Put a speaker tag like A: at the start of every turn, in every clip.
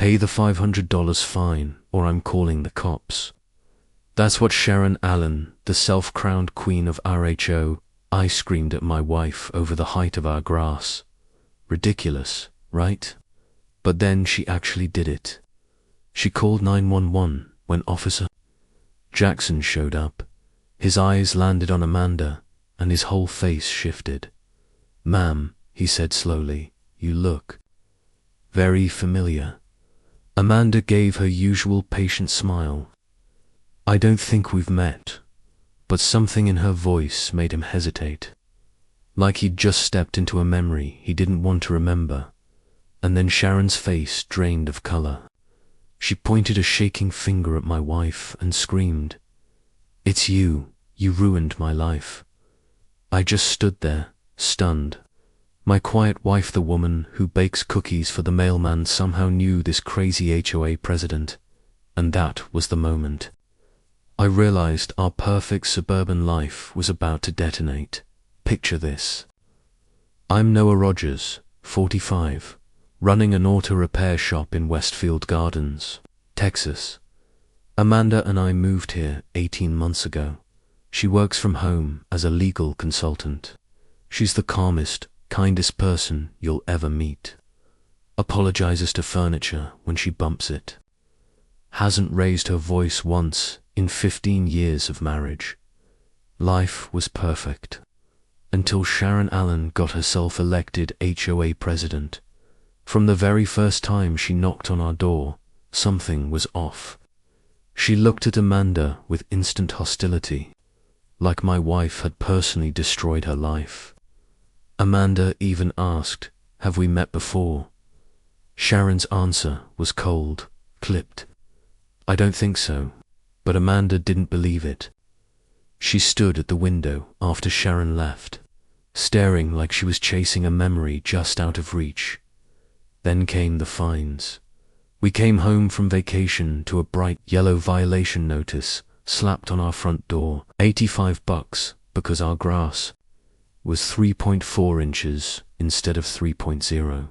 A: Pay the $500 fine, or I'm calling the cops. That's what Sharon Allen, the self-crowned queen of HOA, screamed at my wife over the height of our grass. Ridiculous, right? But then she actually did it. She called 911 when Officer Jackson showed up. His eyes landed on Amanda, and his whole face shifted. "Ma'am," he said slowly, "you look very familiar." Amanda gave her usual patient smile. "I don't think we've met," but something in her voice made him hesitate. Like he'd just stepped into a memory he didn't want to remember. And then Sharon's face drained of color. She pointed a shaking finger at my wife and screamed, "It's you. You ruined my life." I just stood there, stunned. My quiet wife, the woman who bakes cookies for the mailman, somehow knew this crazy HOA president. And that was the moment I realized our perfect suburban life was about to detonate. Picture this. I'm Noah Rogers, 45, running an auto repair shop in Westfield Gardens, Texas. Amanda and I moved here 18 months ago. She works from home as a legal consultant. She's the calmest, kindest person you'll ever meet. Apologizes to furniture when she bumps it. Hasn't raised her voice once in 15 years of marriage. Life was perfect. Until Sharon Allen got herself elected HOA president. From the very first time she knocked on our door, something was off. She looked at Amanda with instant hostility, like my wife had personally destroyed her life. Amanda even asked, "Have we met before?" Sharon's answer was cold, clipped. "I don't think so," but Amanda didn't believe it. She stood at the window after Sharon left, staring like she was chasing a memory just out of reach. Then came the fines. We came home from vacation to a bright yellow violation notice slapped on our front door, $85 because our grass was 3.4 inches instead of 3.0.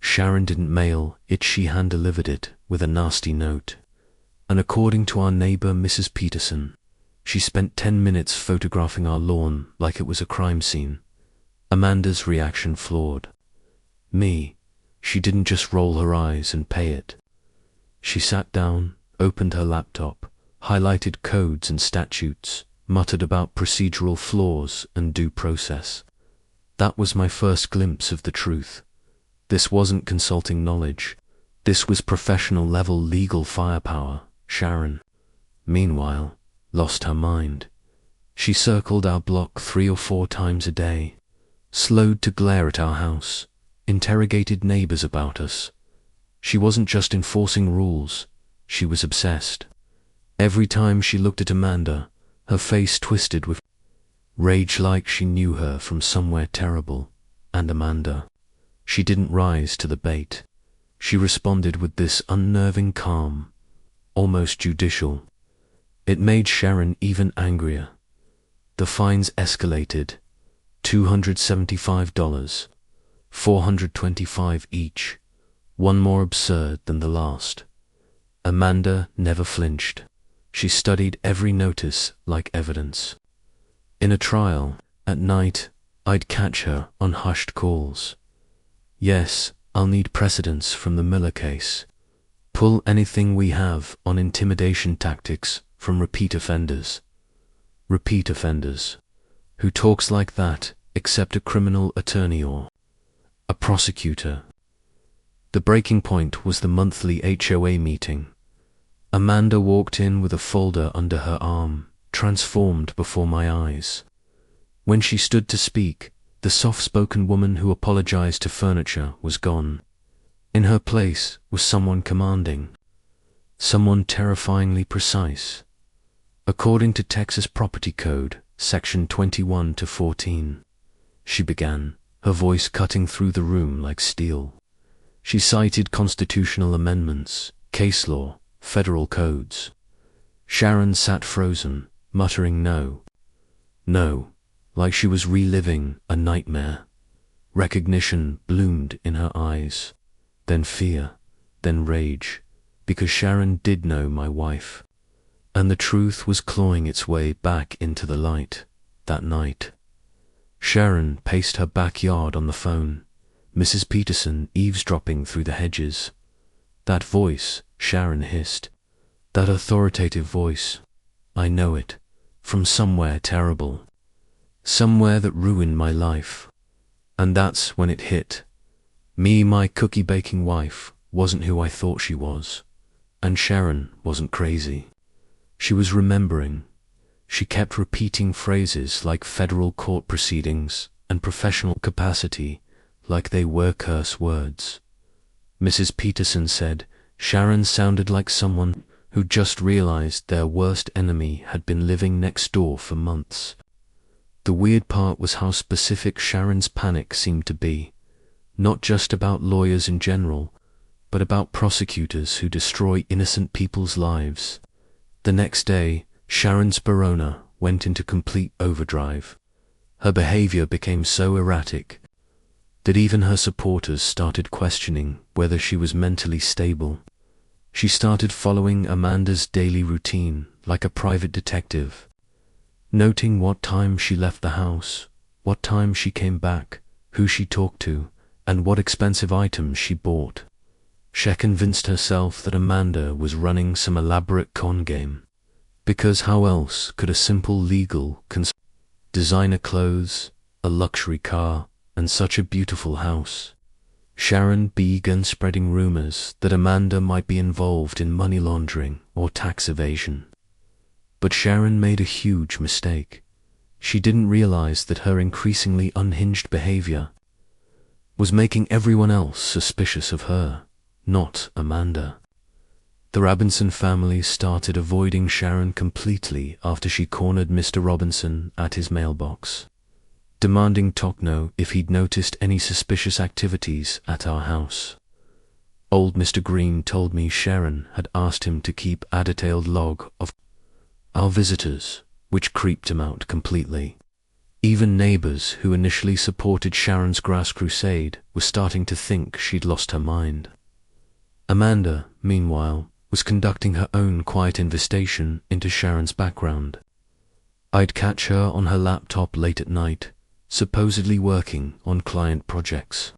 A: Sharon didn't mail it, she hand-delivered it with a nasty note. And according to our neighbor, Mrs. Peterson, she spent 10 minutes photographing our lawn like it was a crime scene. Amanda's reaction floored me. She didn't just roll her eyes and pay it. She sat down, opened her laptop, highlighted codes and statutes, muttered about procedural flaws and due process. That was my first glimpse of the truth. This wasn't consulting knowledge. This was professional-level legal firepower. Sharon, meanwhile, lost her mind. She circled our block 3 or 4 times a day, slowed to glare at our house, interrogated neighbors about us. She wasn't just enforcing rules, she was obsessed. Every time she looked at Amanda, her face twisted with rage like she knew her from somewhere terrible. And Amanda, she didn't rise to the bait. She responded with this unnerving calm, almost judicial. It made Sharon even angrier. The fines escalated. $275, $425 each, one more absurd than the last. Amanda never flinched. She studied every notice like evidence. In a trial, at night, I'd catch her on hushed calls. "Yes, I'll need precedents from the Miller case. Pull anything we have on intimidation tactics from repeat offenders." Repeat offenders. Who talks like that except a criminal attorney or a prosecutor? The breaking point was the monthly HOA meeting. Amanda walked in with a folder under her arm, transformed before my eyes. When she stood to speak, the soft-spoken woman who apologized to furniture was gone. In her place was someone commanding, someone terrifyingly precise. According to Texas Property Code, Section 21 to 14, she began, her voice cutting through the room like steel. She cited constitutional amendments, case law, federal codes. Sharon sat frozen, muttering no, like she was reliving a nightmare. Recognition bloomed in her eyes, then fear, then rage, because Sharon did know my wife, and the truth was clawing its way back into the light. That night, Sharon paced her backyard on the phone, Mrs. Peterson eavesdropping through the hedges. That voice, Sharon hissed. That authoritative voice. I know it, from somewhere terrible. Somewhere that ruined my life. And that's when it hit. Me, my cookie-baking wife, wasn't who I thought she was. And Sharon wasn't crazy. She was remembering. She kept repeating phrases like federal court proceedings and professional capacity like they were curse words. Mrs. Peterson said Sharon sounded like someone who just realized their worst enemy had been living next door for months. The weird part was how specific Sharon's panic seemed to be, not just about lawyers in general, but about prosecutors who destroy innocent people's lives. The next day, Sharon's Barona went into complete overdrive. Her behavior became so erratic that even her supporters started questioning whether she was mentally stable. She started following Amanda's daily routine like a private detective, noting what time she left the house, what time she came back, who she talked to, and what expensive items she bought. She convinced herself that Amanda was running some elaborate con game, because how else could a simple legal designer clothes, a luxury car, and such a beautiful house? Sharon began spreading rumors that Amanda might be involved in money laundering or tax evasion. But Sharon made a huge mistake. She didn't realize that her increasingly unhinged behavior was making everyone else suspicious of her, not Amanda. The Robinson family started avoiding Sharon completely after she cornered Mr. Robinson at his mailbox, demanding to know if he'd noticed any suspicious activities at our house. Old Mr. Green told me Sharon had asked him to keep a detailed log of our visitors, which creeped him out completely. Even neighbors who initially supported Sharon's grass crusade were starting to think she'd lost her mind. Amanda, meanwhile, was conducting her own quiet investigation into Sharon's background. I'd catch her on her laptop late at night, supposedly working on client projects.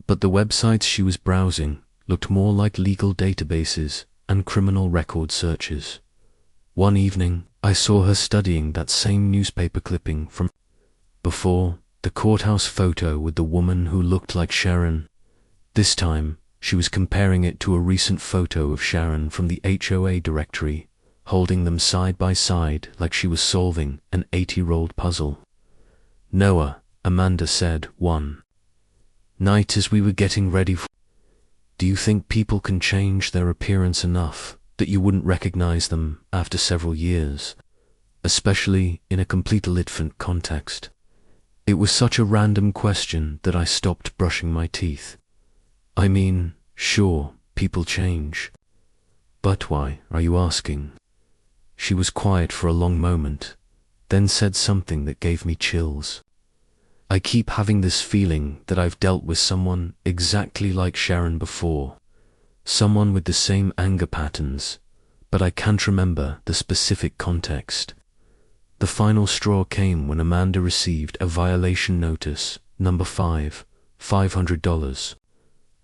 A: But the websites she was browsing looked more like legal databases and criminal record searches. One evening, I saw her studying that same newspaper clipping from before, the courthouse photo with the woman who looked like Sharon. This time, she was comparing it to a recent photo of Sharon from the HOA directory, holding them side by side like she was solving an 80-year-old puzzle. Noah, Amanda said one night as we were getting ready for, do you think people can change their appearance enough that you wouldn't recognize them after several years, especially in a completely different context? It was such a random question that I stopped brushing my teeth. I mean, sure, people change. But why are you asking? She was quiet for a long moment, then said something that gave me chills. I keep having this feeling that I've dealt with someone exactly like Sharon before, someone with the same anger patterns, but I can't remember the specific context. The final straw came when Amanda received a violation notice, number 5, $500,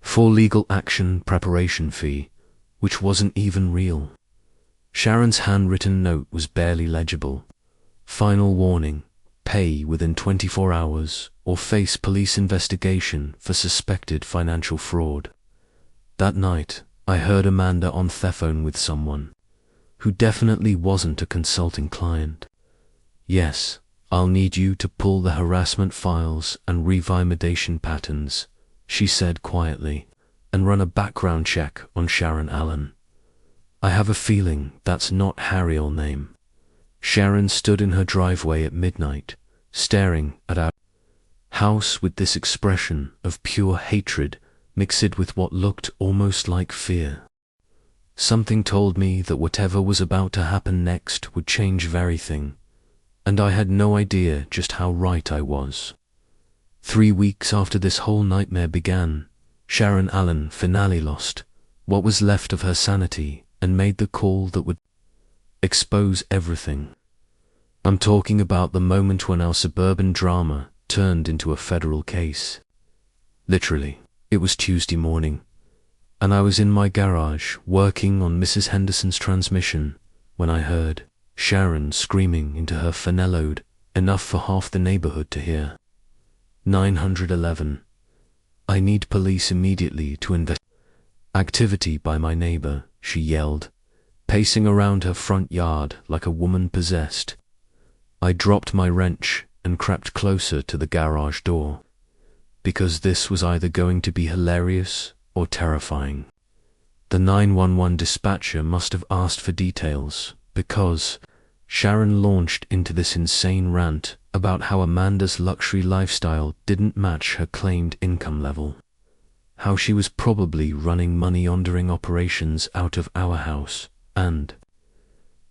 A: for legal action preparation fee, which wasn't even real. Sharon's handwritten note was barely legible. Final warning, pay within 24 hours or face police investigation for suspected financial fraud. That night, I heard Amanda on the phone with someone who definitely wasn't a consulting client. Yes, I'll need you to pull the harassment files and revalidation patterns, she said quietly, and run a background check on Sharon Allen. I have a feeling that's not Harry's name. Sharon stood in her driveway at midnight, staring at our house with this expression of pure hatred mixed with what looked almost like fear. Something told me that whatever was about to happen next would change everything, and I had no idea just how right I was. 3 weeks after this whole nightmare began, Sharon Allen finally lost what was left of her sanity, and made the call that would expose everything. I'm talking about the moment when our suburban drama turned into a federal case. Literally, it was Tuesday morning, and I was in my garage working on Mrs. Henderson's transmission when I heard Sharon screaming into her fenelloed, enough for half the neighborhood to hear. 911. I need police immediately to investigate activity by my neighbor, she yelled, pacing around her front yard like a woman possessed. I dropped my wrench and crept closer to the garage door, because this was either going to be hilarious or terrifying. The 911 dispatcher must have asked for details, because Sharon launched into this insane rant about how Amanda's luxury lifestyle didn't match her claimed income level, how she was probably running money laundering operations out of our house, and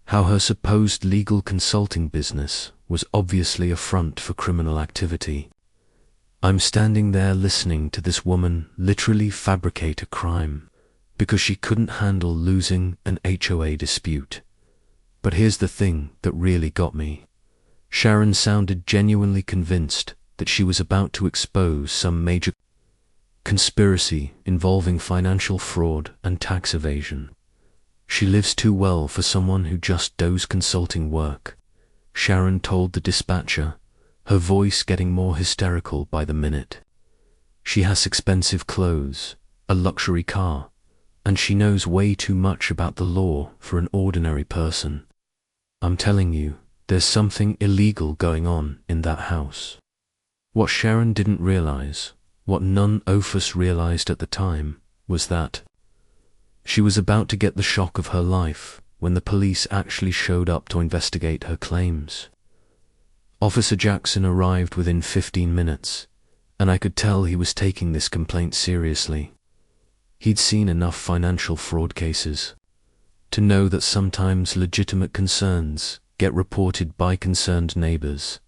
A: how her supposed legal consulting business was obviously a front for criminal activity. I'm standing there listening to this woman literally fabricate a crime because she couldn't handle losing an HOA dispute. But here's the thing that really got me. Sharon sounded genuinely convinced that she was about to expose some major conspiracy involving financial fraud and tax evasion. She lives too well for someone who just does consulting work, Sharon told the dispatcher, her voice getting more hysterical by the minute. She has expensive clothes, a luxury car, and she knows way too much about the law for an ordinary person. I'm telling you, there's something illegal going on in that house. What Sharon didn't realize, what none of us realized at the time, was that she was about to get the shock of her life when the police actually showed up to investigate her claims. Officer Jackson arrived within 15 minutes, and I could tell he was taking this complaint seriously. He'd seen enough financial fraud cases to know that sometimes legitimate concerns get reported by concerned neighbors,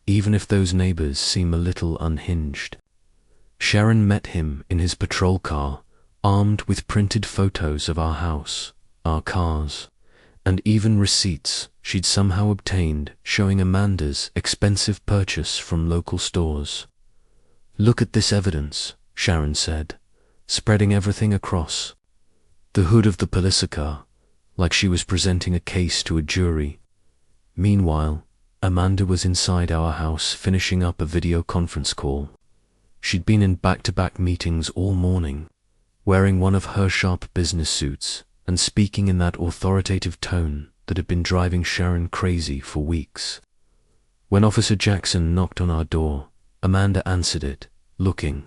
A: even if those neighbors seem a little unhinged. Sharon met him in his patrol car, armed with printed photos of our house, our cars, and even receipts she'd somehow obtained showing Amanda's expensive purchase from local stores. "Look at this evidence," Sharon said, spreading everything across the hood of the police car, like she was presenting a case to a jury. Meanwhile, Amanda was inside our house finishing up a video conference call. She'd been in back-to-back meetings all morning, wearing one of her sharp business suits and speaking in that authoritative tone that had been driving Sharon crazy for weeks. When Officer Jackson knocked on our door, Amanda answered it, looking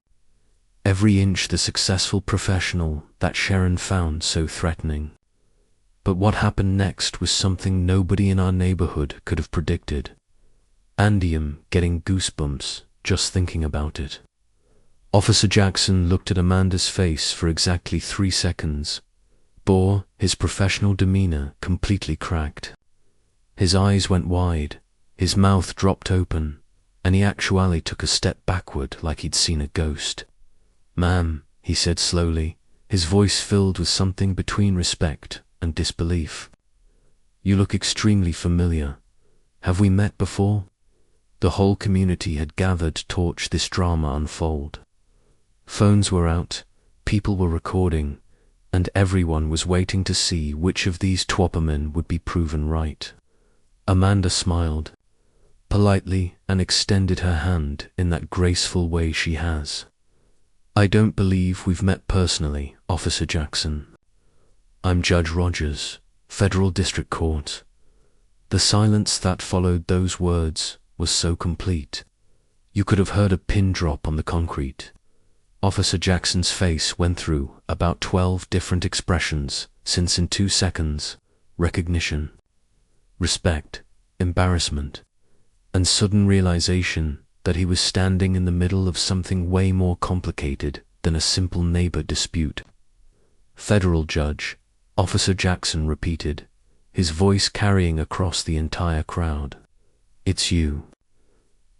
A: every inch the successful professional that Sharon found so threatening. But what happened next was something nobody in our neighborhood could have predicted. Andy, I'm getting goosebumps just thinking about it. Officer Jackson looked at Amanda's face for exactly 3 seconds, bore his professional demeanor completely cracked. His eyes went wide, his mouth dropped open, and he actually took a step backward like he'd seen a ghost. "Ma'am," he said slowly, his voice filled with something between respect and disbelief. "You look extremely familiar. Have we met before?" The whole community had gathered to watch this drama unfold. Phones were out, people were recording, and everyone was waiting to see which of these twoppermen would be proven right. Amanda smiled politely and extended her hand in that graceful way she has. "I don't believe we've met personally, Officer Jackson. I'm Judge Rogers, Federal District Court." The silence that followed those words was so complete. You could have heard a pin drop on the concrete. Officer Jackson's face went through about 12 different expressions, since in 2 seconds, recognition, respect, embarrassment, and sudden realization that he was standing in the middle of something way more complicated than a simple neighbor dispute. "Federal Judge," Officer Jackson repeated, his voice carrying across the entire crowd. "It's you.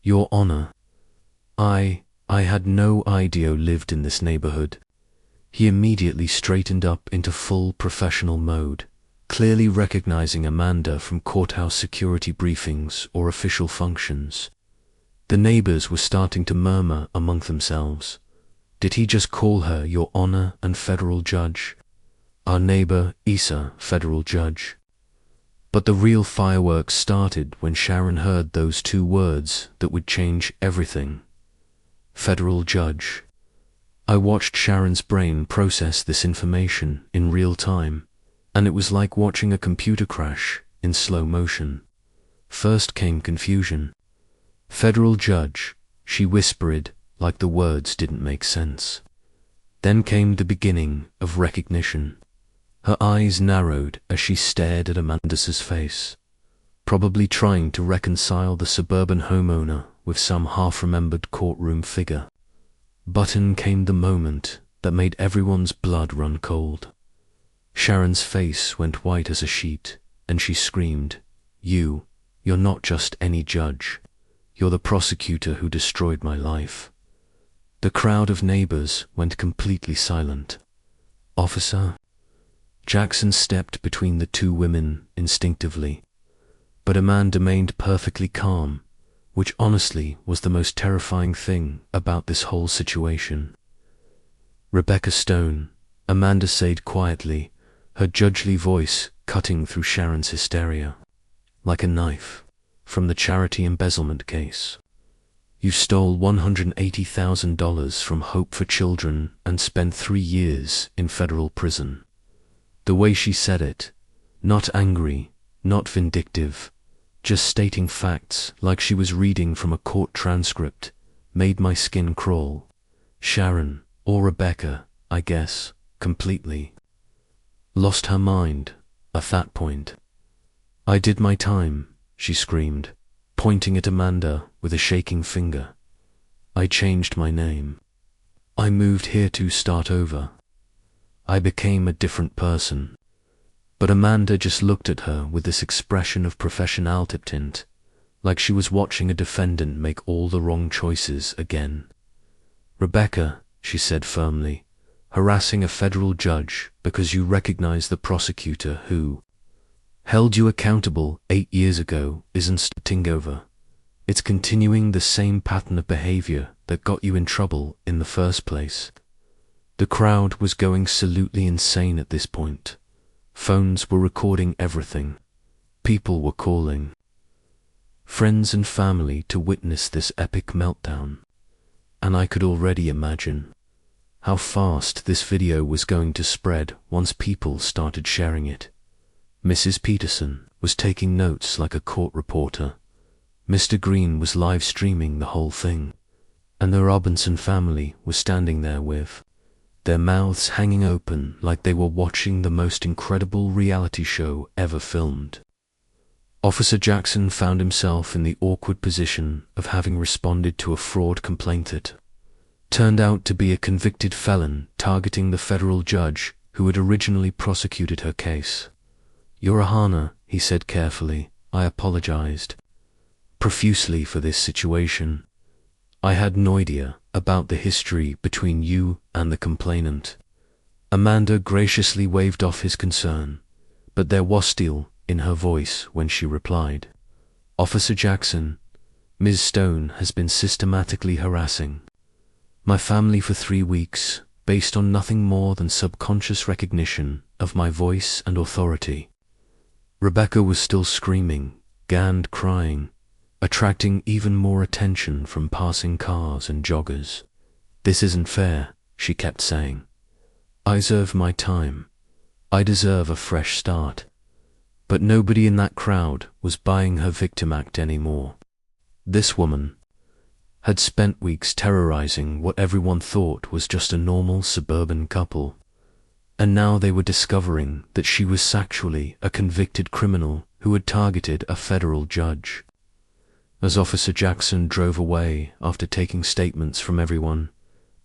A: Your Honor, I had no idea you lived in this neighborhood." He immediately straightened up into full professional mode, clearly recognizing Amanda from courthouse security briefings or official functions. The neighbors were starting to murmur among themselves. Did he just call her Your Honor and federal judge? Our neighbor, Issa, federal judge. But the real fireworks started when Sharon heard those two words that would change everything. Federal judge. I watched Sharon's brain process this information in real time, and it was like watching a computer crash in slow motion. First came confusion. Federal judge, she whispered like the words didn't make sense. Then came the beginning of recognition. Her eyes narrowed as she stared at Amanda's face, probably trying to reconcile the suburban homeowner with some half-remembered courtroom figure. But then came the moment that made everyone's blood run cold. Sharon's face went white as a sheet, and she screamed, You're not just any judge. You're the prosecutor who destroyed my life." The crowd of neighbors went completely silent. "Officer?" Jackson stepped between the two women instinctively, but Amanda remained perfectly calm, which honestly was the most terrifying thing about this whole situation. "Rebecca Stone," Amanda said quietly, her judgely voice cutting through Sharon's hysteria like a knife from the charity embezzlement case. "You stole $180,000 from Hope for Children and spent 3 years in federal prison." The way she said it, not angry, not vindictive, just stating facts like she was reading from a court transcript, made my skin crawl. Sharon, or Rebecca, I guess, completely lost her mind at that point. "I did my time," she screamed, pointing at Amanda with a shaking finger. "I changed my name. I moved here to start over. I became a different person." But Amanda just looked at her with this expression of professionality, like she was watching a defendant make all the wrong choices again. "Rebecca," she said firmly, "harassing a federal judge because you recognize the prosecutor who held you accountable 8 years ago isn't starting over. It's continuing the same pattern of behavior that got you in trouble in the first place." The crowd was going absolutely insane at this point. Phones were recording everything. People were calling friends and family to witness this epic meltdown. And I could already imagine how fast this video was going to spread once people started sharing it. Mrs. Peterson was taking notes like a court reporter. Mr. Green was live streaming the whole thing. And the Robinson family was standing there with their mouths hanging open like they were watching the most incredible reality show ever filmed. Officer Jackson found himself in the awkward position of having responded to a fraud complaint that turned out to be a convicted felon targeting the federal judge who had originally prosecuted her case. "Your Honor," he said carefully, "I apologized profusely for this situation. I had no idea about the history between you and the complainant." Amanda graciously waved off his concern, but there was steel in her voice when she replied, "Officer Jackson, Ms. Stone has been systematically harassing my family for 3 weeks based on nothing more than subconscious recognition of my voice and authority." Rebecca was still screaming, and crying, attracting even more attention from passing cars and joggers. "This isn't fair," she kept saying. "I deserve my time. I deserve a fresh start." But nobody in that crowd was buying her victim act anymore. This woman had spent weeks terrorizing what everyone thought was just a normal suburban couple, and now they were discovering that she was actually a convicted criminal who had targeted a federal judge. As Officer Jackson drove away after taking statements from everyone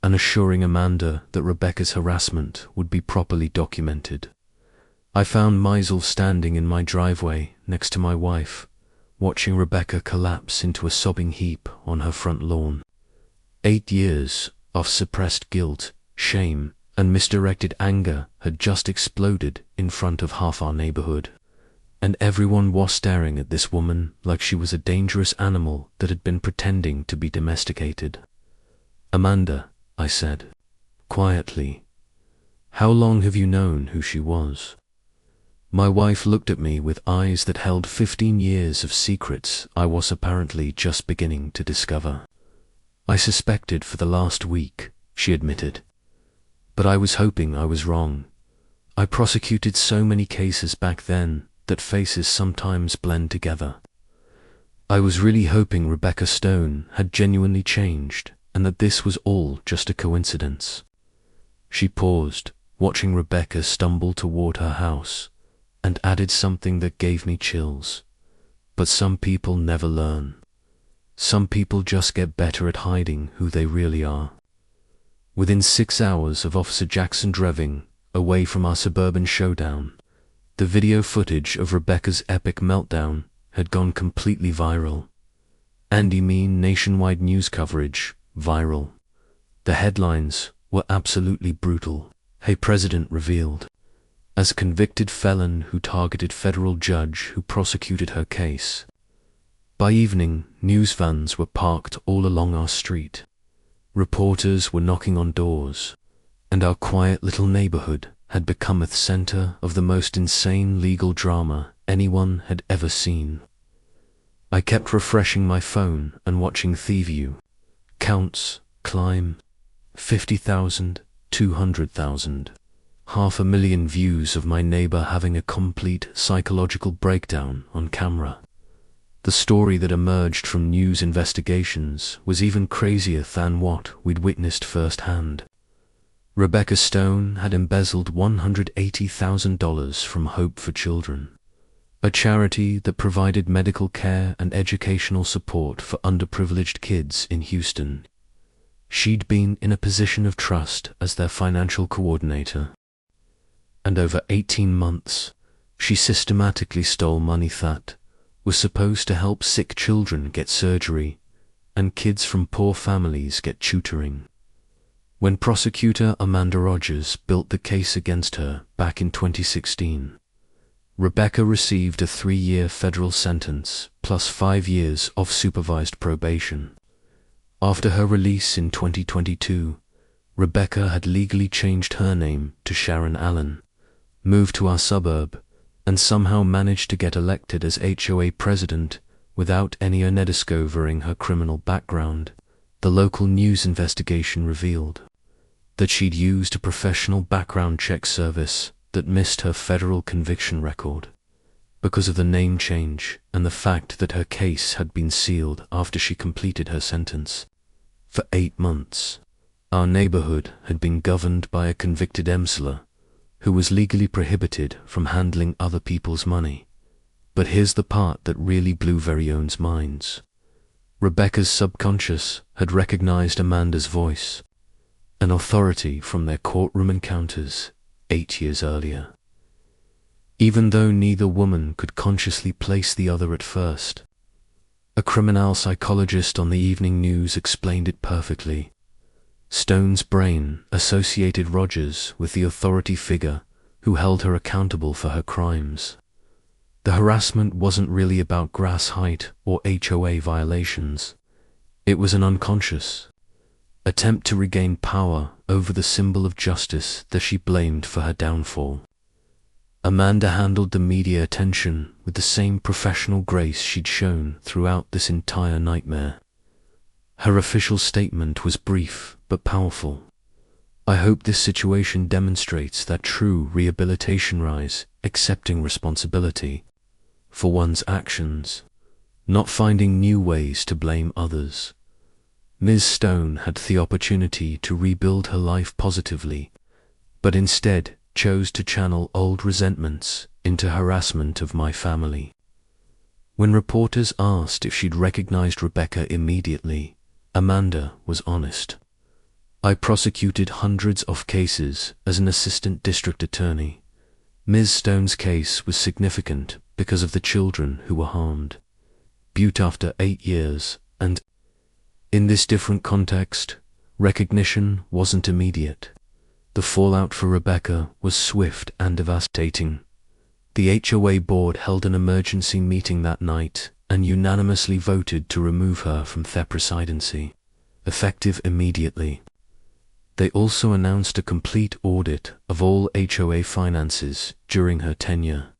A: and assuring Amanda that Rebecca's harassment would be properly documented, I found myself standing in my driveway next to my wife, watching Rebecca collapse into a sobbing heap on her front lawn. 8 years of suppressed guilt, shame, and misdirected anger had just exploded in front of half our neighborhood. And everyone was staring at this woman like she was a dangerous animal that had been pretending to be domesticated. "Amanda," I said, quietly, "how long have you known who she was?" My wife looked at me with eyes that held 15 years of secrets I was apparently just beginning to discover. "I suspected for the last week," she admitted. "But I was hoping I was wrong. I prosecuted so many cases back then that faces sometimes blend together. I was really hoping Rebecca Stone had genuinely changed and that this was all just a coincidence." She paused, watching Rebecca stumble toward her house, and added something that gave me chills. "But some people never learn. Some people just get better at hiding who they really are." Within 6 hours of Officer Jackson driving away from our suburban showdown, the video footage of Rebecca's epic meltdown had gone completely viral. And I mean nationwide news coverage, viral. The headlines were absolutely brutal. "Hey, President revealed as convicted felon who targeted federal judge who prosecuted her case." By evening, news vans were parked all along our street. Reporters were knocking on doors, and our quiet little neighborhood had become a center of the most insane legal drama anyone had ever seen. I kept refreshing my phone and watching TheView. Counts climb. 50,000, 200,000. 500,000 views of my neighbor having a complete psychological breakdown on camera. The story that emerged from news investigations was even crazier than what we'd witnessed firsthand. Rebecca Stone had embezzled $180,000 from Hope for Children, a charity that provided medical care and educational support for underprivileged kids in Houston. She'd been in a position of trust as their financial coordinator. And over 18 months, she systematically stole money that was supposed to help sick children get surgery and kids from poor families get tutoring. When prosecutor Amanda Rogers built the case against her back in 2016, Rebecca received a 3-year federal sentence plus 5 years of supervised probation. After her release in 2022, Rebecca had legally changed her name to Sharon Allen, moved to our suburb, and somehow managed to get elected as HOA president without any discovering her criminal background. The local news investigation revealed that she'd used a professional background check service that missed her federal conviction record because of the name change and the fact that her case had been sealed after she completed her sentence. For 8 months, our neighborhood had been governed by a convicted embezzler who was legally prohibited from handling other people's money. But here's the part that really blew very own's minds. Rebecca's subconscious had recognized Amanda's voice, an authority from their courtroom encounters 8 years earlier. Even though neither woman could consciously place the other at first, a criminal psychologist on the evening news explained it perfectly. Stone's brain associated Rogers with the authority figure who held her accountable for her crimes. The harassment wasn't really about grass height or HOA violations. It was an unconscious attempt to regain power over the symbol of justice that she blamed for her downfall. Amanda handled the media attention with the same professional grace she'd shown throughout this entire nightmare. Her official statement was brief but powerful. "I hope this situation demonstrates that true rehabilitation lies accepting responsibility for one's actions, not finding new ways to blame others." Ms. Stone had the opportunity to rebuild her life positively, but instead chose to channel old resentments into harassment of my family. When reporters asked if she'd recognized Rebecca immediately, Amanda was honest. "I prosecuted hundreds of cases as an assistant district attorney. Ms. Stone's case was significant because of the children who were harmed. But after 8 years, and in this different context, recognition wasn't immediate. The fallout for Rebecca was swift and devastating. The HOA board held an emergency meeting that night and unanimously voted to remove her from their presidency, effective immediately. They also announced a complete audit of all HOA finances during her tenure,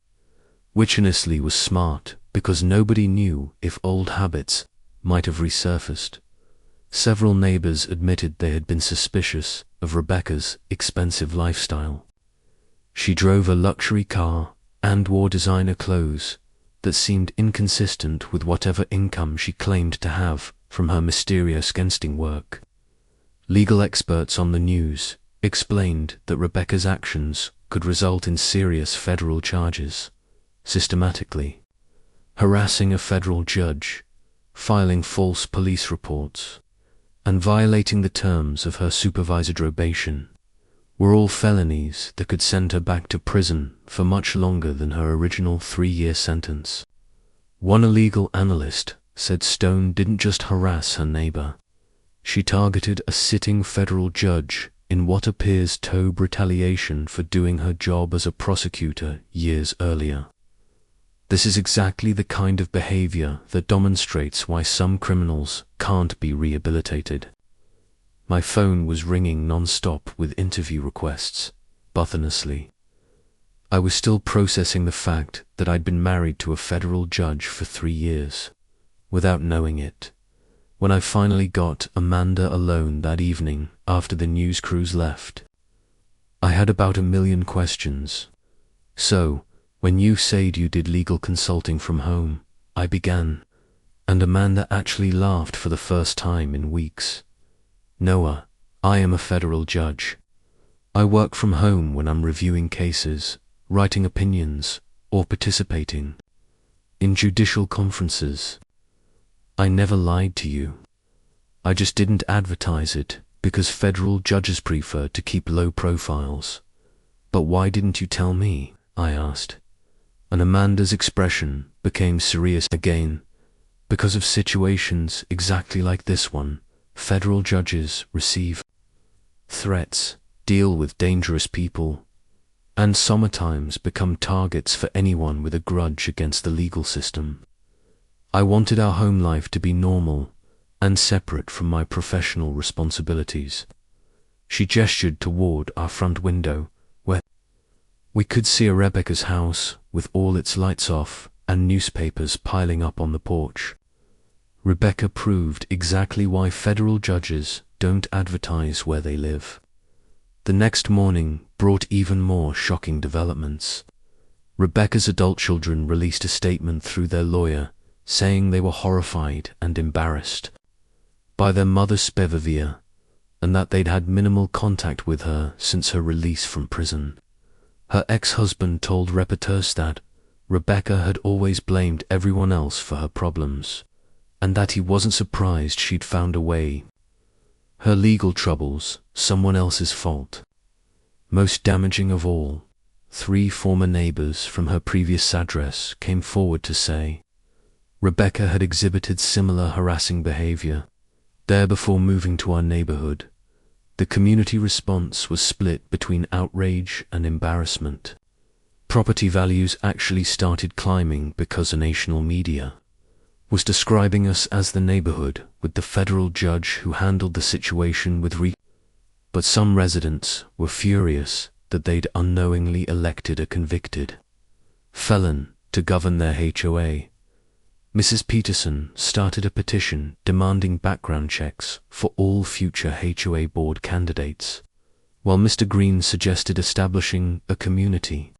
A: which honestly was smart because nobody knew if old habits might have resurfaced. Several neighbors admitted they had been suspicious of Rebecca's expensive lifestyle. She drove a luxury car and wore designer clothes that seemed inconsistent with whatever income she claimed to have from her mysterious accounting work. Legal experts on the news explained that Rebecca's actions could result in serious federal charges, systematically harassing a federal judge, filing false police reports, and violating the terms of her supervised probation were all felonies that could send her back to prison for much longer than her original 3-year sentence. One legal analyst said Stone didn't just harass her neighbor. She targeted a sitting federal judge in what appears to be retaliation for doing her job as a prosecutor years earlier. This is exactly the kind of behavior that demonstrates why some criminals can't be rehabilitated. My phone was ringing non-stop with interview requests, but honestly, I was still processing the fact that I'd been married to a federal judge for 3 years, without knowing it. When I finally got Amanda alone that evening after the news crews left, I had about 1 million questions. "So, when you said you did legal consulting from home," I began, and Amanda actually laughed for the first time in weeks. "Noah, I am a federal judge. I work from home when I'm reviewing cases, writing opinions, or participating in judicial conferences. I never lied to you. I just didn't advertise it because federal judges prefer to keep low profiles." "But why didn't you tell me?" I asked, and Amanda's expression became serious again. "Because of situations exactly like this one, federal judges receive threats, deal with dangerous people, and sometimes become targets for anyone with a grudge against the legal system. I wanted our home life to be normal and separate from my professional responsibilities." She gestured toward our front window, where we could see Rebecca's house with all its lights off and newspapers piling up on the porch. Rebecca proved exactly why federal judges don't advertise where they live. The next morning brought even more shocking developments. Rebecca's adult children released a statement through their lawyer saying they were horrified and embarrassed by their mother's behavior and that they'd had minimal contact with her since her release from prison. Her ex-husband told reporters that Rebecca had always blamed everyone else for her problems, and that he wasn't surprised she'd found a way. Her legal troubles, someone else's fault. Most damaging of all, 3 former neighbors from her previous address came forward to say Rebecca had exhibited similar harassing behavior there before moving to our neighborhood. The community response was split between outrage and embarrassment. Property values actually started climbing because the national media was describing us as the neighborhood with the federal judge who handled the situation with but some residents were furious that they'd unknowingly elected a convicted felon to govern their HOA. Mrs. Peterson started a petition demanding background checks for all future HOA board candidates, while Mr. Green suggested establishing a community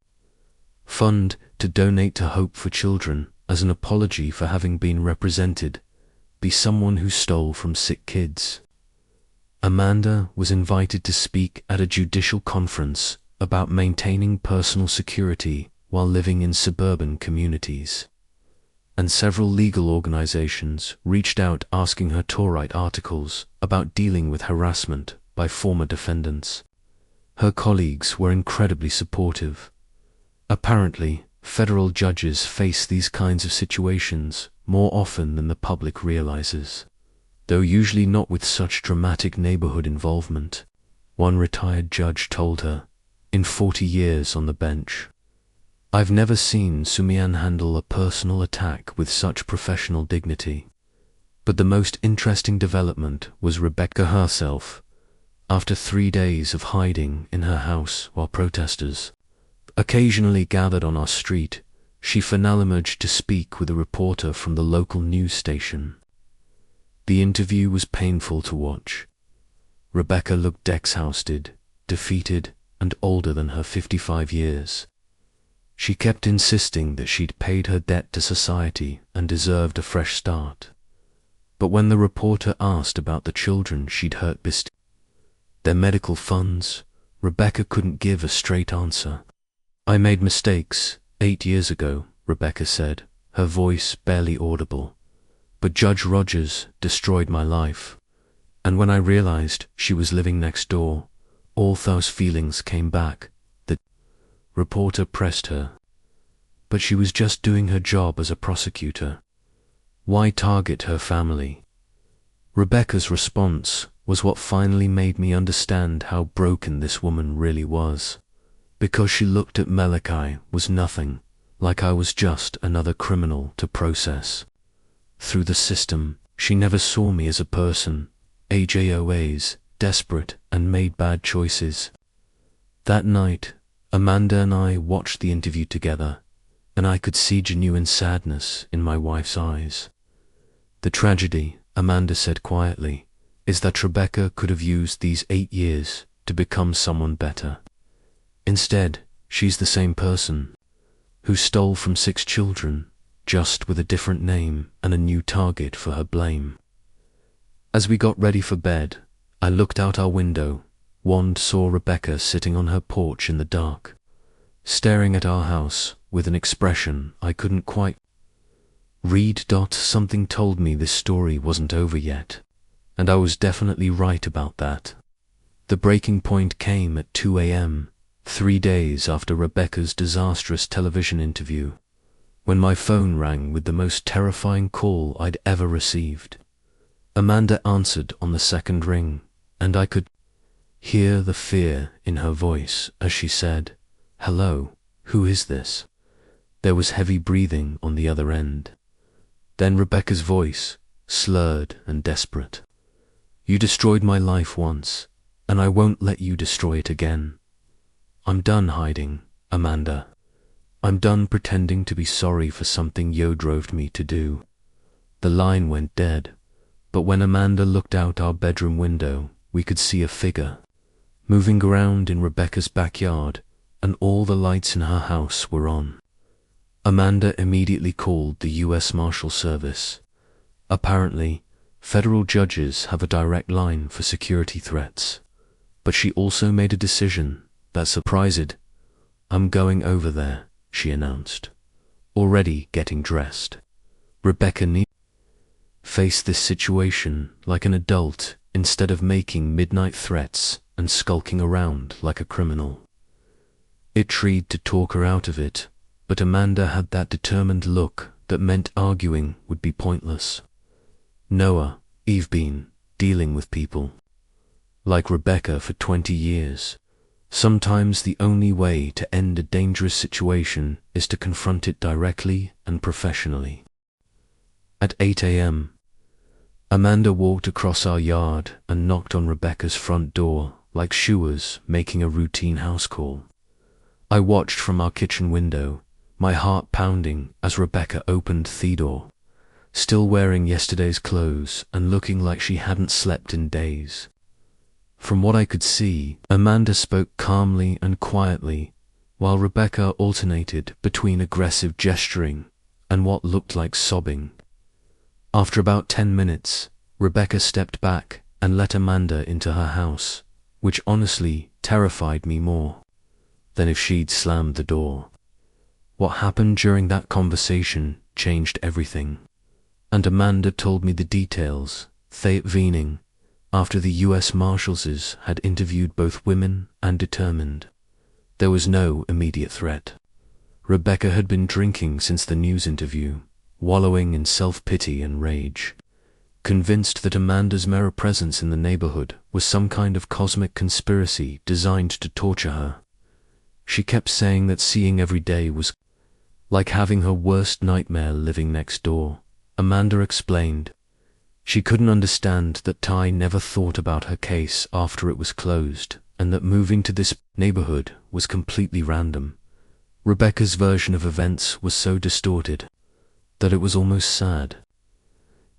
A: fund to donate to Hope for Children as an apology for having been represented by someone who stole from sick kids. Amanda was invited to speak at a judicial conference about maintaining personal security while living in suburban communities, and several legal organizations reached out asking her to write articles about dealing with harassment by former defendants. Her colleagues were incredibly supportive. Apparently, federal judges face these kinds of situations more often than the public realizes, though usually not with such dramatic neighborhood involvement. one retired judge told her, in 40 years on the bench. I've never seen Sumian handle a personal attack with such professional dignity. But the most interesting development was Rebecca herself. After 3 days of hiding in her house while protesters occasionally gathered on our street, she finally emerged to speak with a reporter from the local news station. The interview was painful to watch. Rebecca looked exhausted, defeated, and older than her 55 years. She kept insisting that she'd paid her debt to society and deserved a fresh start. But when the reporter asked about the children she'd hurt their medical funds, Rebecca couldn't give a straight answer. I made mistakes 8 years ago, Rebecca said, her voice barely audible. But Judge Rogers destroyed my life. And when I realized she was living next door, all those feelings came back. The reporter pressed her. But she was just doing her job as a prosecutor. Why target her family? Rebecca's response was what finally made me understand how broken this woman really was. Because she looked at Malachi was nothing, like I was just another criminal to process. Through the system, she never saw me as a person, HOAs, desperate and made bad choices. That night, Amanda and I watched the interview together, and I could see genuine sadness in my wife's eyes. The tragedy, Amanda said quietly, is that Rebecca could have used these 8 years to become someone better. Instead, she's the same person who stole from 6 children, just with a different name and a new target for her blame. As we got ready for bed, I looked out our window. Wand saw Rebecca sitting on her porch in the dark, staring at our house with an expression I couldn't quite read. Something told me this story wasn't over yet, and I was definitely right about that. The breaking point came at 2 a.m., 3 days after Rebecca's disastrous television interview, when my phone rang with the most terrifying call I'd ever received. Amanda answered on the second ring, and I could hear the fear in her voice as she said, "Hello, who is this?" There was heavy breathing on the other end. Then Rebecca's voice, slurred and desperate. "You destroyed my life once, and I won't let you destroy it again. I'm done hiding, Amanda. I'm done pretending to be sorry for something you drove me to do." The line went dead, but when Amanda looked out our bedroom window, we could see a figure moving around in Rebecca's backyard, and all the lights in her house were on. Amanda immediately called the U.S. Marshal Service. Apparently, federal judges have a direct line for security threats, but she also made a decision that surprised. "I'm going over there," she announced, already getting dressed. Rebecca faced this situation like an adult instead of making midnight threats and skulking around like a criminal. It tried to talk her out of it, but Amanda had that determined look that meant arguing would be pointless. Noah, Eve been dealing with people like Rebecca for 20 years. Sometimes the only way to end a dangerous situation is to confront it directly and professionally. At 8 a.m., Amanda walked across our yard and knocked on Rebecca's front door like she was making a routine house call. I watched from our kitchen window, my heart pounding as Rebecca opened the door, still wearing yesterday's clothes and looking like she hadn't slept in days. From what I could see, Amanda spoke calmly and quietly, while Rebecca alternated between aggressive gesturing and what looked like sobbing. After about 10 minutes, Rebecca stepped back and let Amanda into her house, which honestly terrified me more than if she'd slammed the door. What happened during that conversation changed everything, and Amanda told me the details, Vening, after the U.S. Marshals had interviewed both women and determined there was no immediate threat. Rebecca had been drinking since the news interview, wallowing in self-pity and rage. convinced that Amanda's mere presence in the neighborhood was some kind of cosmic conspiracy designed to torture her. She kept saying that seeing every day was like having her worst nightmare living next door. Amanda explained she couldn't understand that Ty never thought about her case after it was closed, and that moving to this neighborhood was completely random. Rebecca's version of events was so distorted that it was almost sad.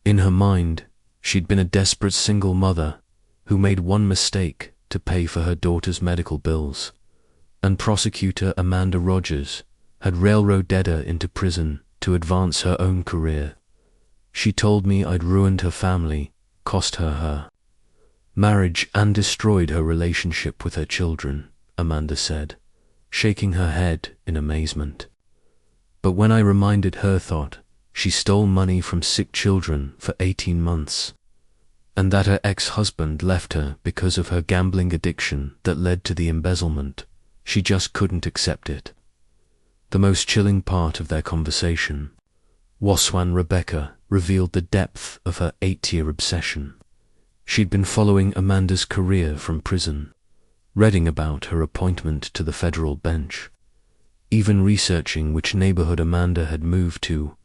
A: In her mind, she'd been a desperate single mother who made one mistake to pay for her daughter's medical bills, and prosecutor Amanda Rogers had railroaded her into prison to advance her own career. She told me I'd ruined her family, cost her marriage, and destroyed her relationship with her children, Amanda said, shaking her head in amazement. But when I reminded her that she stole money from sick children for 18 months, and that her ex-husband left her because of her gambling addiction that led to the embezzlement, she just couldn't accept it. The most chilling part of their conversation was when Rebecca revealed the depth of her 8-year obsession. She'd been following Amanda's career from prison, reading about her appointment to the federal bench, even researching which neighborhood Amanda had moved to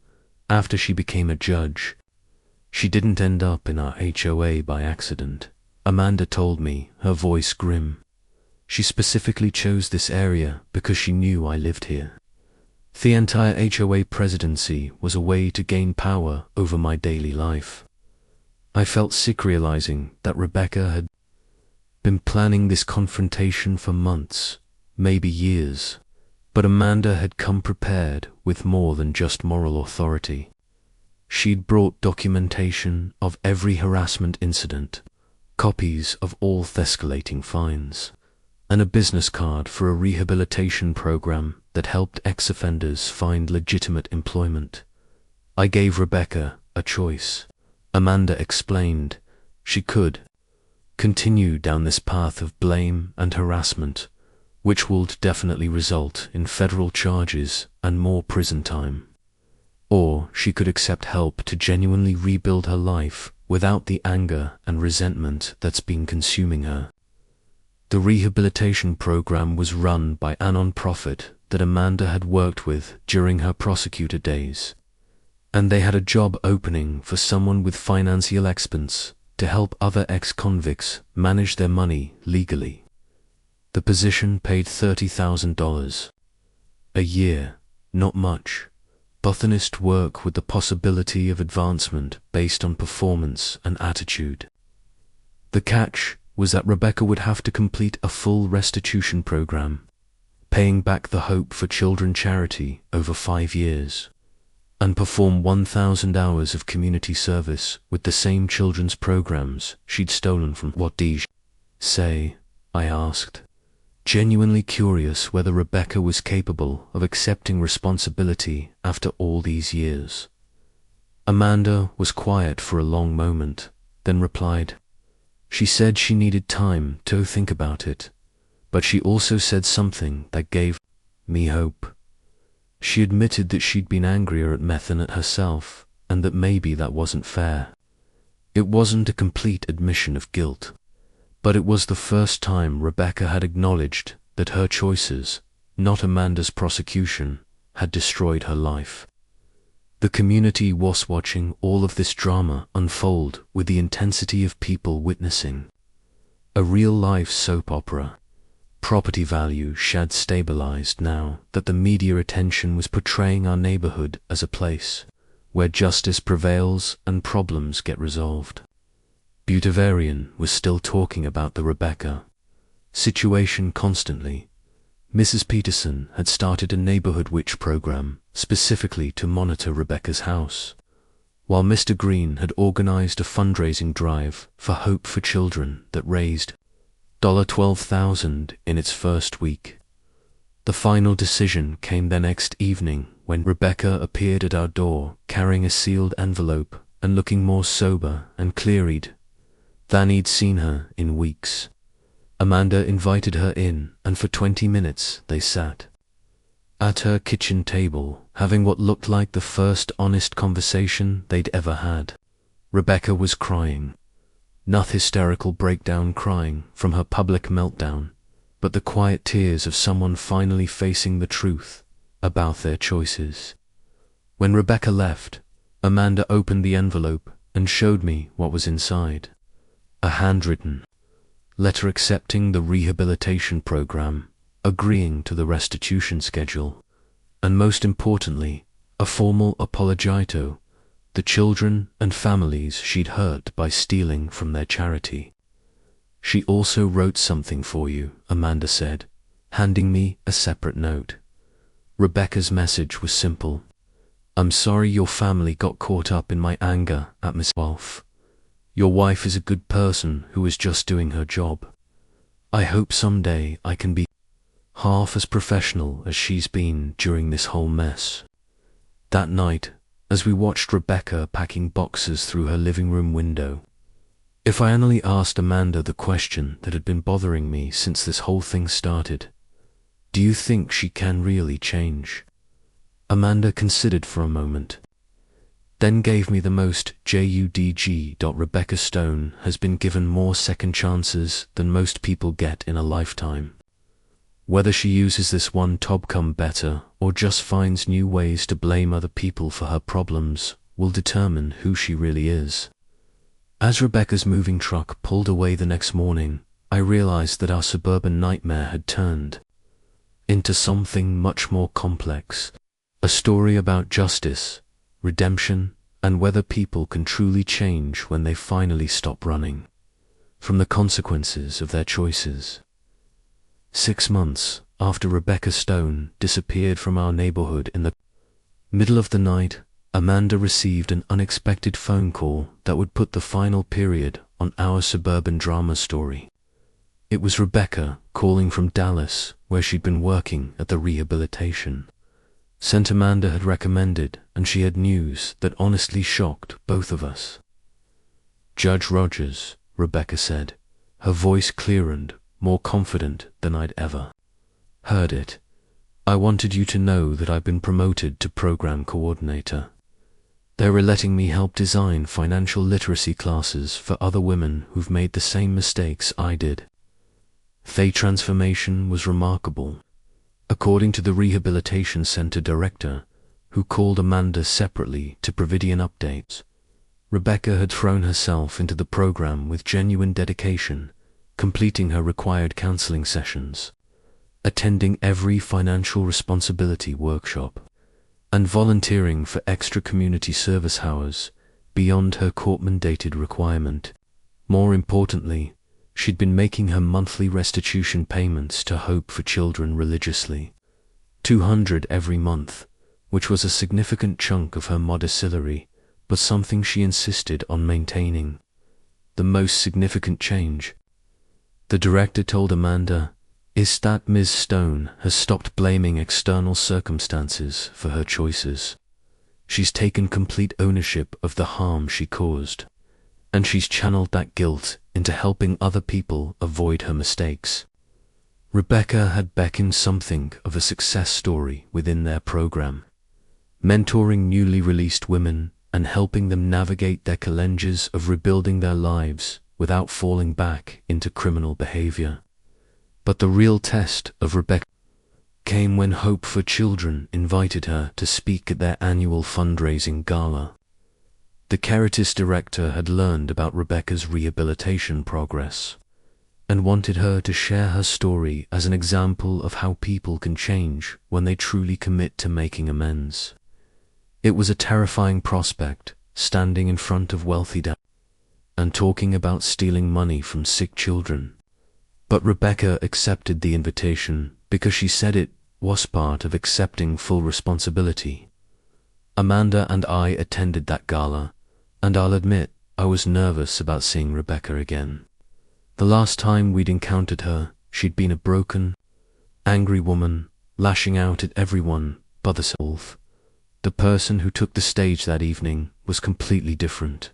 A: after she became a judge. She didn't end up in our HOA by accident, Amanda told me, her voice grim. She specifically chose this area because she knew I lived here. The entire HOA presidency was a way to gain power over my daily life. I felt sick realizing that Rebecca had been planning this confrontation for months, maybe years, but Amanda had come prepared with more than just moral authority. She'd brought documentation of every harassment incident, copies of all escalating fines, and a business card for a rehabilitation program that helped ex-offenders find legitimate employment. I gave Rebecca a choice. Amanda explained she could continue down this path of blame and harassment, which would definitely result in federal charges and more prison time. Or she could accept help to genuinely rebuild her life without the anger and resentment that's been consuming her. The rehabilitation program was run by a non-profit that Amanda had worked with during her prosecutor days, and they had a job opening for someone with financial expense to help other ex-convicts manage their money legally. The position paid $30,000 a year, not much, but honest work with the possibility of advancement based on performance and attitude. The catch was that Rebecca would have to complete a full restitution program, paying back the Hope for Children charity over 5 years, and perform 1,000 hours of community service with the same children's programs she'd stolen from. What did she say? I asked, genuinely curious whether Rebecca was capable of accepting responsibility after all these years. Amanda was quiet for a long moment, then replied, she said she needed time to think about it, but she also said something that gave me hope. She admitted that she'd been angrier at meth than at herself, and that maybe that wasn't fair. It wasn't a complete admission of guilt, but it was the first time Rebecca had acknowledged that her choices, not Amanda's prosecution, had destroyed her life. The community was watching all of this drama unfold with the intensity of people witnessing a real-life soap opera. Property value had stabilized now that the media attention was portraying our neighborhood as a place where justice prevails and problems get resolved. Butavarian was still talking about the Rebecca situation constantly. Mrs. Peterson had started a neighborhood witch program specifically to monitor Rebecca's house, while Mr. Green had organized a fundraising drive for Hope for Children that raised $12,000 in its first week. The final decision came the next evening when Rebecca appeared at our door carrying a sealed envelope and looking more sober and clear-eyed than he'd seen her in weeks. Amanda invited her in, and for 20 minutes they sat at her kitchen table, having what looked like the first honest conversation they'd ever had. Rebecca was crying. Not hysterical breakdown crying from her public meltdown, but the quiet tears of someone finally facing the truth about their choices. When Rebecca left, Amanda opened the envelope and showed me what was inside. A handwritten letter accepting the rehabilitation program, agreeing to the restitution schedule, and most importantly, a formal apology to the children and families she'd hurt by stealing from their charity. She also wrote something for you, Amanda said, handing me a separate note. Rebecca's message was simple. I'm sorry your family got caught up in my anger at Miss Wolf. Your wife is a good person who is just doing her job. I hope someday I can be half as professional as she's been during this whole mess. That night, as we watched Rebecca packing boxes through her living room window, I finally asked Amanda the question that had been bothering me since this whole thing started. Do you think she can really change? Amanda considered for a moment, then gave me the most judg. Rebecca Stone has been given more second chances than most people get in a lifetime. Whether she uses this one to become better or just finds new ways to blame other people for her problems will determine who she really is. As Rebecca's moving truck pulled away the next morning, I realized that our suburban nightmare had turned into something much more complex. A story about justice, redemption, and whether people can truly change when they finally stop running from the consequences of their choices. 6 months after Rebecca Stone disappeared from our neighborhood in the middle of the night, Amanda received an unexpected phone call that would put the final period on our suburban drama story. It was Rebecca calling from Dallas, where she'd been working at the rehabilitation center Amanda had recommended, and she had news that honestly shocked both of us. Judge Rogers, Rebecca said, her voice clear and more confident than I'd ever heard it. I wanted you to know that I've been promoted to program coordinator. They were letting me help design financial literacy classes for other women who've made the same mistakes I did. The transformation was remarkable. According to the rehabilitation center director, who called Amanda separately to provide an update, Rebecca had thrown herself into the program with genuine dedication, completing her required counseling sessions, attending every financial responsibility workshop, and volunteering for extra community service hours beyond her court-mandated requirement. More importantly, she'd been making her monthly restitution payments to Hope for Children religiously, $200 every month, which was a significant chunk of her modest salary, but something she insisted on maintaining. The most significant change, the director told Amanda, is that Ms. Stone has stopped blaming external circumstances for her choices. She's taken complete ownership of the harm she caused, and she's channeled that guilt into helping other people avoid her mistakes. Rebecca had beckoned something of a success story within their program, mentoring newly released women and helping them navigate their challenges of rebuilding their lives without falling back into criminal behavior. But the real test of Rebecca came when Hope for Children invited her to speak at their annual fundraising gala. The Caritas director had learned about Rebecca's rehabilitation progress and wanted her to share her story as an example of how people can change when they truly commit to making amends. It was a terrifying prospect, standing in front of wealthy dads and talking about stealing money from sick children. But Rebecca accepted the invitation because she said it was part of accepting full responsibility. Amanda and I attended that gala, and I'll admit I was nervous about seeing Rebecca again. The last time we'd encountered her, she'd been a broken, angry woman, lashing out at everyone but herself. The person who took the stage that evening was completely different.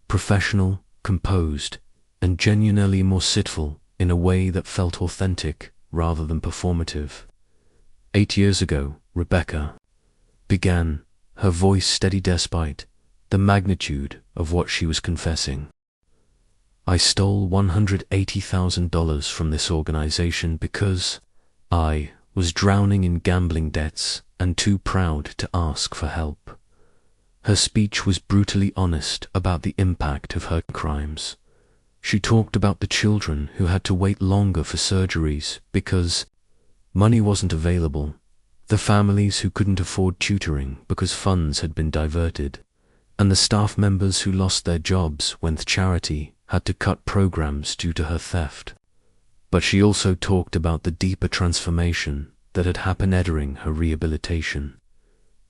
A: Professional, composed, and genuinely merciful in a way that felt authentic rather than performative. 8 years ago, Rebecca began, her voice steady despite the magnitude of what she was confessing. I stole $180,000 from this organization because I was drowning in gambling debts and too proud to ask for help. Her speech was brutally honest about the impact of her crimes. She talked about the children who had to wait longer for surgeries because money wasn't available, the families who couldn't afford tutoring because funds had been diverted, and the staff members who lost their jobs when the charity had to cut programs due to her theft. But she also talked about the deeper transformation that had happened during her rehabilitation,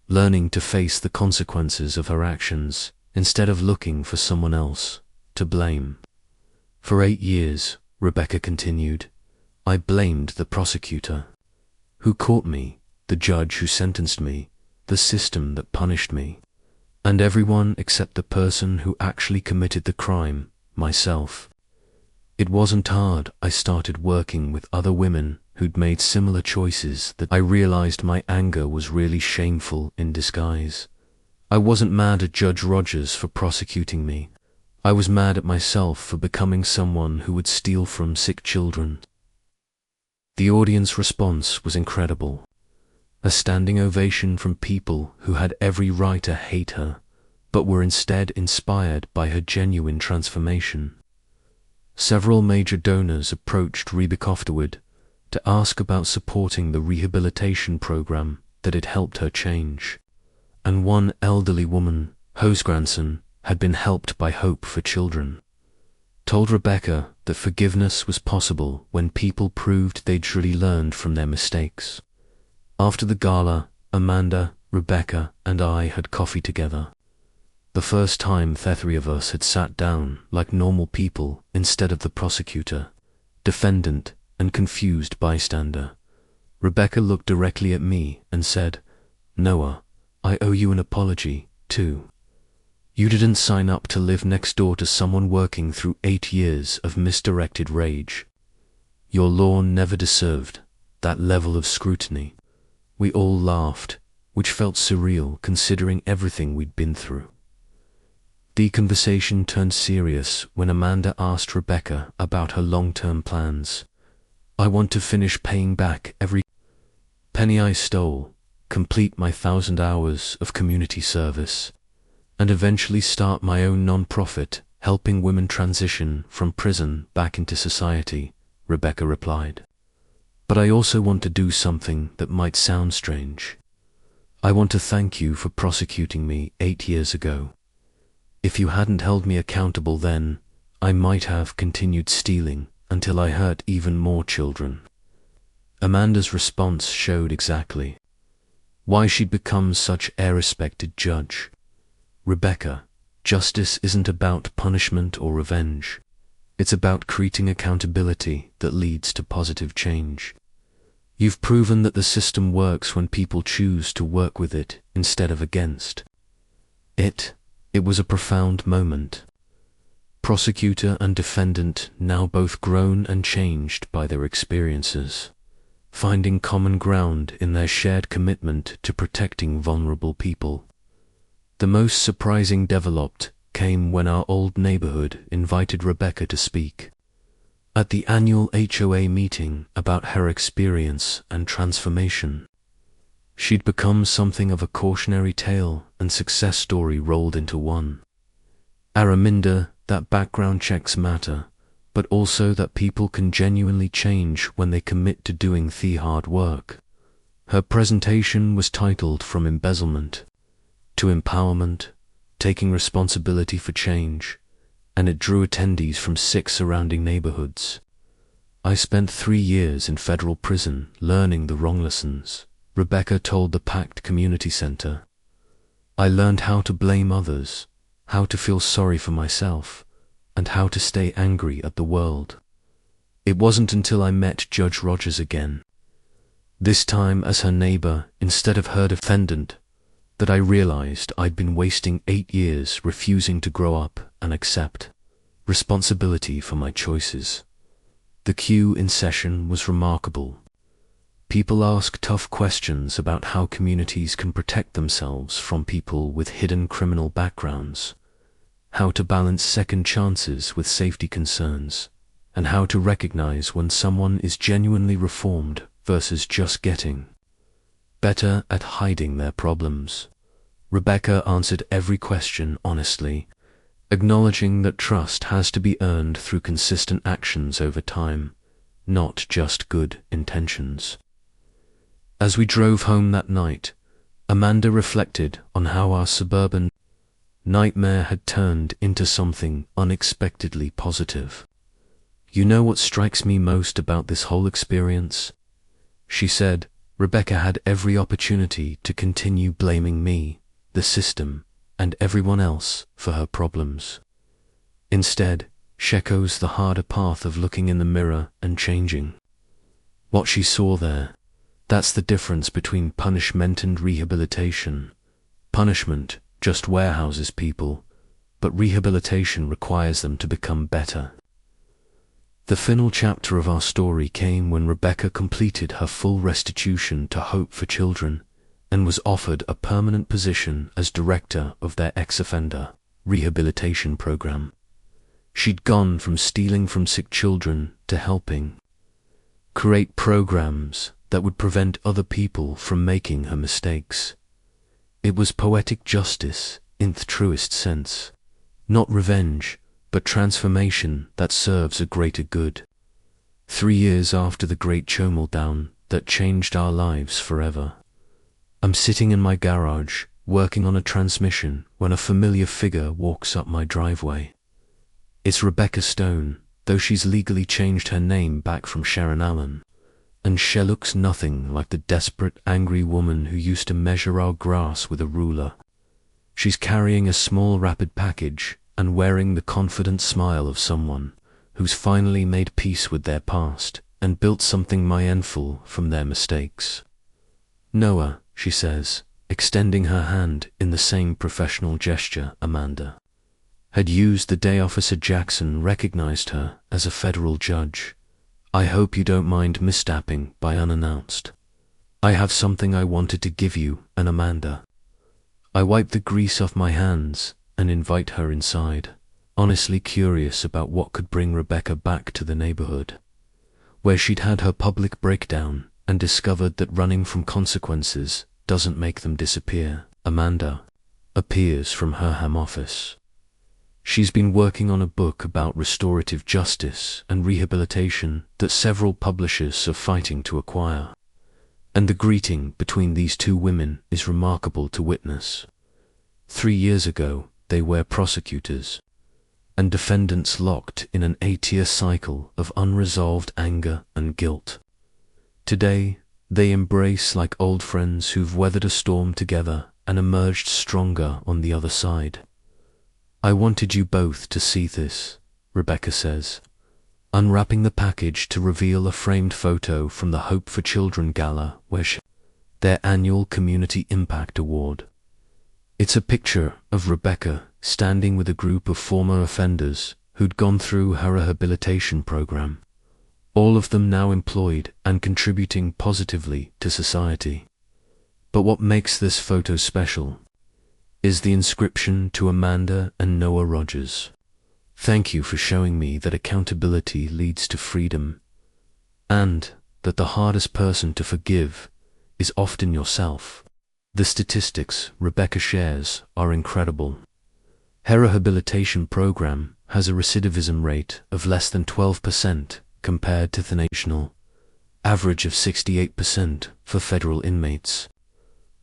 A: learning to face the consequences of her actions instead of looking for someone else to blame. For 8 years, Rebecca continued, I blamed the prosecutor who caught me, the judge who sentenced me, the system that punished me, and everyone except the person who actually committed the crime, myself. It wasn't hard. I started working with other women who'd made similar choices that I realized my anger was really shameful in disguise. I wasn't mad at Judge Rogers for prosecuting me. I was mad at myself for becoming someone who would steal from sick children. The audience response was incredible. A standing ovation from people who had every right to hate her, but were instead inspired by her genuine transformation. Several major donors approached Rebecca afterward to ask about supporting the rehabilitation program that had helped her change. And one elderly woman, whose grandson had been helped by Hope for Children, told Rebecca that forgiveness was possible when people proved they'd truly learned from their mistakes. After the gala, Amanda, Rebecca, and I had coffee together. The first time the three of us had sat down like normal people instead of the prosecutor, defendant, and confused bystander. Rebecca looked directly at me and said, Noah, I owe you an apology, too. You didn't sign up to live next door to someone working through 8 years of misdirected rage. Your law never deserved that level of scrutiny. We all laughed, which felt surreal considering everything we'd been through. The conversation turned serious when Amanda asked Rebecca about her long-term plans. I want to finish paying back every penny I stole, complete my 1,000 hours of community service, and eventually start my own non-profit helping women transition from prison back into society, Rebecca replied. But I also want to do something that might sound strange. I want to thank you for prosecuting me 8 years ago. If you hadn't held me accountable then, I might have continued stealing until I hurt even more children. Amanda's response showed exactly why she'd become such a respected judge. Rebecca, justice isn't about punishment or revenge. It's about creating accountability that leads to positive change. You've proven that the system works when people choose to work with it instead of against it. It was a profound moment. Prosecutor and defendant now both grown and changed by their experiences, finding common ground in their shared commitment to protecting vulnerable people. The most surprising development came when our old neighborhood invited Rebecca to speak at the annual HOA meeting about her experience and transformation. She'd become something of a cautionary tale and success story rolled into one. A reminder that background checks matter, but also that people can genuinely change when they commit to doing the hard work. Her presentation was titled From Embezzlement to Empowerment, Taking Responsibility for Change, and it drew attendees from 6 surrounding neighborhoods. I spent 3 years in federal prison learning the wrong lessons, Rebecca told the packed community center. I learned how to blame others, how to feel sorry for myself, and how to stay angry at the world. It wasn't until I met Judge Rogers again, this time as her neighbor instead of her defendant, that I realized I'd been wasting 8 years refusing to grow up and accept responsibility for my choices. The queue in session was remarkable. People ask tough questions about how communities can protect themselves from people with hidden criminal backgrounds, how to balance second chances with safety concerns, and how to recognize when someone is genuinely reformed versus just getting better at hiding their problems. Rebecca answered every question honestly, acknowledging that trust has to be earned through consistent actions over time, not just good intentions. As we drove home that night, Amanda reflected on how our suburban nightmare had turned into something unexpectedly positive. "You know what strikes me most about this whole experience?" she said. "Rebecca had every opportunity to continue blaming me, the system, and everyone else for her problems. Instead, she chose the harder path of looking in the mirror and changing. What she saw there, that's the difference between punishment and rehabilitation. Punishment just warehouses people, but rehabilitation requires them to become better." The final chapter of our story came when Rebecca completed her full restitution to Hope for Children and was offered a permanent position as director of their ex-offender rehabilitation program. She'd gone from stealing from sick children to helping create programs that would prevent other people from making her mistakes. It was poetic justice in the truest sense, not revenge, but transformation that serves a greater good. 3 years after the great meltdown that changed our lives forever, I'm sitting in my garage, working on a transmission, when a familiar figure walks up my driveway. It's Rebecca Stone, though she's legally changed her name back from Sharon Allen, and she looks nothing like the desperate, angry woman who used to measure our grass with a ruler. She's carrying a small wrapped package and wearing the confident smile of someone who's finally made peace with their past and built something mindful from their mistakes. "Noah," she says, extending her hand in the same professional gesture Amanda had used the day Officer Jackson recognized her as a federal judge. "I hope you don't mind misstepping by unannounced. I have something I wanted to give you and Amanda." I wipe the grease off my hands and invite her inside, honestly curious about what could bring Rebecca back to the neighborhood, where she'd had her public breakdown and discovered that running from consequences doesn't make them disappear. Amanda appears from her home office. She's been working on a book about restorative justice and rehabilitation that several publishers are fighting to acquire. And the greeting between these two women is remarkable to witness. 3 years ago, they were prosecutors and defendants locked in an 8-year cycle of unresolved anger and guilt. Today, they embrace like old friends who've weathered a storm together and emerged stronger on the other side. "I wanted you both to see this," Rebecca says, unwrapping the package to reveal a framed photo from the Hope for Children Gala, where their annual Community Impact Award. It's a picture of Rebecca standing with a group of former offenders who'd gone through her rehabilitation program, all of them now employed and contributing positively to society. But what makes this photo special is the inscription to Amanda and Noah Rogers. "Thank you for showing me that accountability leads to freedom, and that the hardest person to forgive is often yourself." The statistics Rebecca shares are incredible. Her rehabilitation program has a recidivism rate of less than 12% compared to the national average of 68% for federal inmates.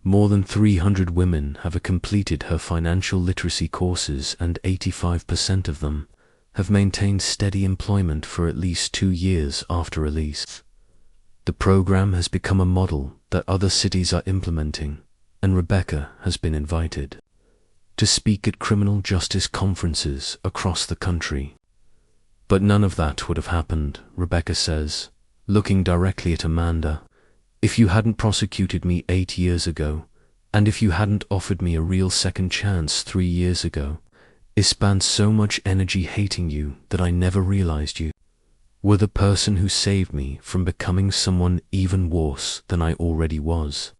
A: More than 300 women have completed her financial literacy courses, and 85% of them have maintained steady employment for at least 2 years after release. The program has become a model that other cities are implementing, and Rebecca has been invited to speak at criminal justice conferences across the country. But none of that would have happened, Rebecca says, looking directly at Amanda, if you hadn't prosecuted me 8 years ago, and if you hadn't offered me a real second chance 3 years ago. I spent so much energy hating you that I never realized you were the person who saved me from becoming someone even worse than I already was.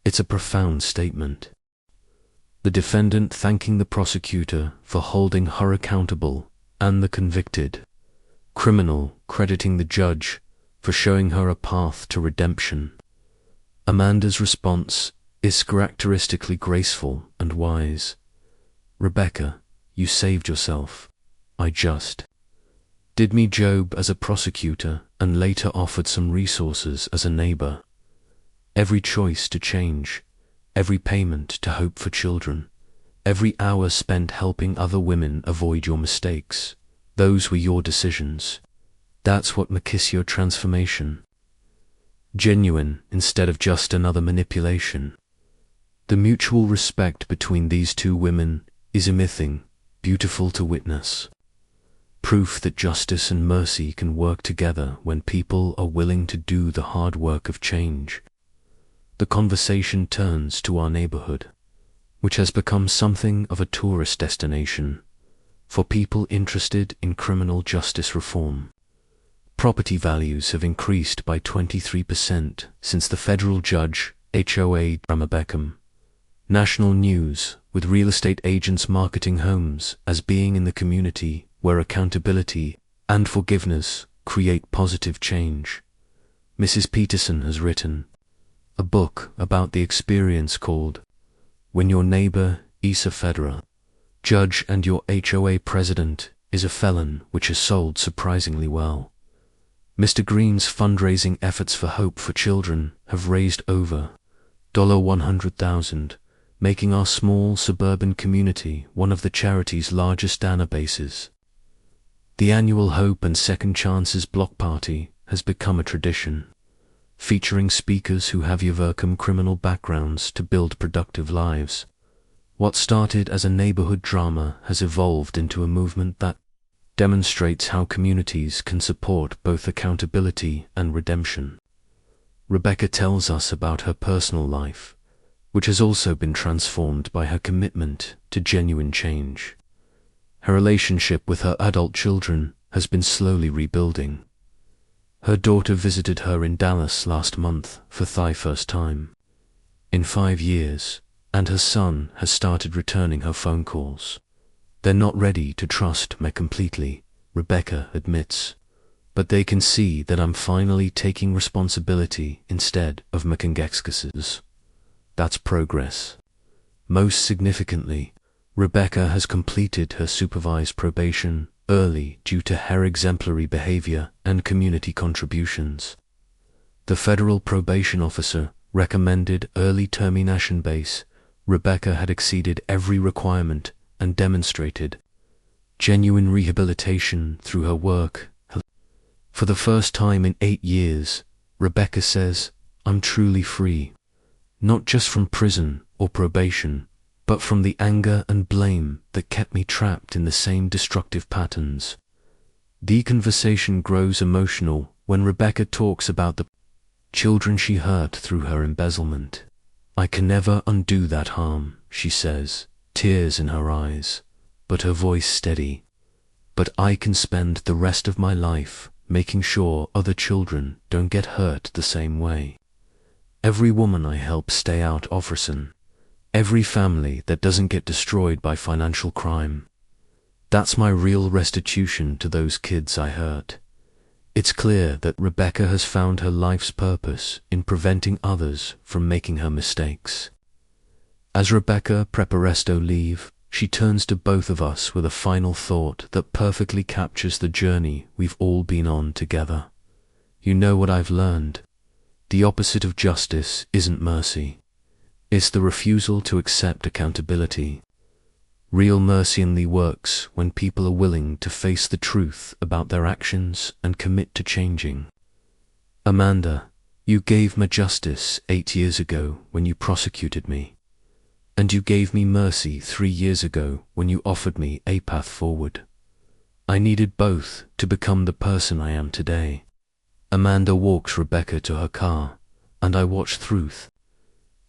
A: It's a profound statement. The defendant thanking the prosecutor for holding her accountable, and the convicted criminal crediting the judge for showing her a path to redemption. Amanda's response is characteristically graceful and wise. Rebecca, you saved yourself. I just did me job as a prosecutor and later offered some resources as a neighbor. Every choice to change, every payment to hope for children, every hour spent helping other women avoid your mistakes, those were your decisions. That's what makes your transformation genuine instead of just another manipulation. The mutual respect between these two women is a mything, beautiful to witness. Proof that justice and mercy can work together when people are willing to do the hard work of change. The conversation turns to our neighborhood, which has become something of a tourist destination for people interested in criminal justice reform. Property values have increased by 23% since the federal judge, HOA Beckham. National news, with real estate agents marketing homes as being in the community where accountability and forgiveness create positive change. Mrs. Peterson has written a book about the experience called When Your Neighbor is a Federer, Judge and Your HOA President is a Felon, which has sold surprisingly well. Mr. Green's fundraising efforts for Hope for Children have raised over $100,000, making our small suburban community one of the charity's largest databases. The annual Hope and Second Chances block party has become a tradition, featuring speakers who have overcome criminal backgrounds to build productive lives. What started as a neighborhood drama has evolved into a movement that demonstrates how communities can support both accountability and redemption. Rebecca tells us about her personal life, which has also been transformed by her commitment to genuine change. Her relationship with her adult children has been slowly rebuilding. Her daughter visited her in Dallas last month for the first time in 5 years, and her son has started returning her phone calls. They're not ready to trust me completely, Rebecca admits, but they can see that I'm finally taking responsibility instead of making excuses. That's progress. Most significantly, Rebecca has completed her supervised probation early due to her exemplary behavior and community contributions. The federal probation officer recommended early termination base. Rebecca had exceeded every requirement and demonstrated genuine rehabilitation through her work. For the first time in 8 years, Rebecca says, I'm truly free, not just from prison or probation, but from the anger and blame that kept me trapped in the same destructive patterns. The conversation grows emotional when Rebecca talks about the children she hurt through her embezzlement. I can never undo that harm, she says, tears in her eyes, but her voice steady. But I can spend the rest of my life making sure other children don't get hurt the same way. Every woman I help stay out of prison, every family that doesn't get destroyed by financial crime. That's my real restitution to those kids I hurt. It's clear that Rebecca has found her life's purpose in preventing others from making her mistakes. As Rebecca prepares to leave, she turns to both of us with a final thought that perfectly captures the journey we've all been on together. You know what I've learned? The opposite of justice isn't mercy. It's the refusal to accept accountability. Real mercy only works when people are willing to face the truth about their actions and commit to changing. Amanda, you gave me justice 8 years ago when you prosecuted me. And you gave me mercy 3 years ago when you offered me a path forward. I needed both to become the person I am today. Amanda walks Rebecca to her car, and I watch through the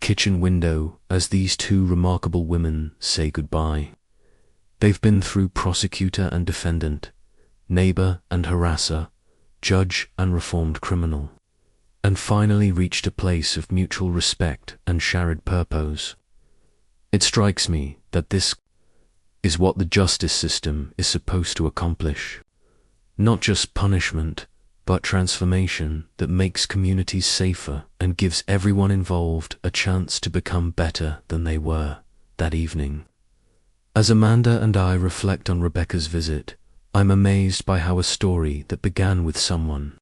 A: kitchen window as these two remarkable women say goodbye. They've been through prosecutor and defendant, neighbor and harasser, judge and reformed criminal, and finally reached a place of mutual respect and shared purpose. It strikes me that this is what the justice system is supposed to accomplish. Not just punishment, but transformation that makes communities safer and gives everyone involved a chance to become better than they were that evening. As Amanda and I reflect on Rebecca's visit, I'm amazed by how a story that began with someone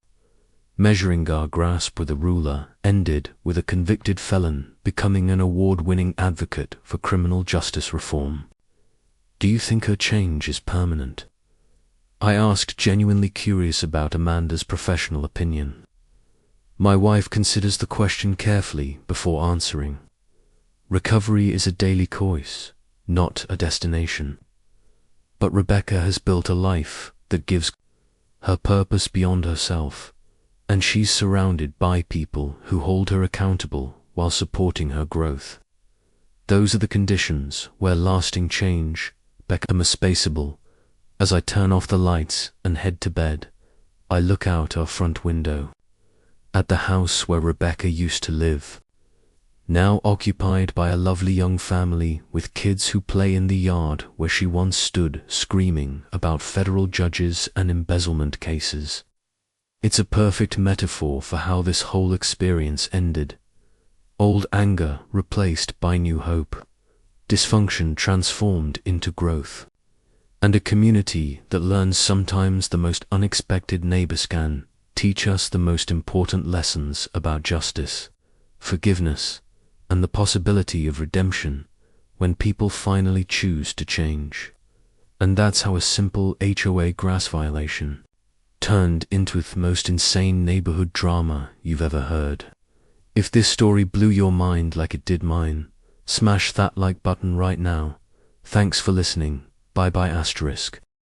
A: measuring our grasp with a ruler ended with a convicted felon becoming an award-winning advocate for criminal justice reform. Do you think her change is permanent? I asked, genuinely curious about Amanda's professional opinion. My wife considers the question carefully before answering. Recovery is a daily choice, not a destination. But Rebecca has built a life that gives her purpose beyond herself, and she's surrounded by people who hold her accountable while supporting her growth. Those are the conditions where lasting change becomes spaceable. As I turn off the lights and head to bed, I look out our front window at the house where Rebecca used to live, now occupied by a lovely young family with kids who play in the yard where she once stood screaming about federal judges and embezzlement cases. It's a perfect metaphor for how this whole experience ended. Old anger replaced by new hope, dysfunction transformed into growth, and a community that learns sometimes the most unexpected neighbors can teach us the most important lessons about justice, forgiveness, and the possibility of redemption when people finally choose to change. And that's how a simple HOA grass violation turned into the most insane neighborhood drama you've ever heard. If this story blew your mind like it did mine, smash that like button right now. Thanks for listening. Bye bye asterisk.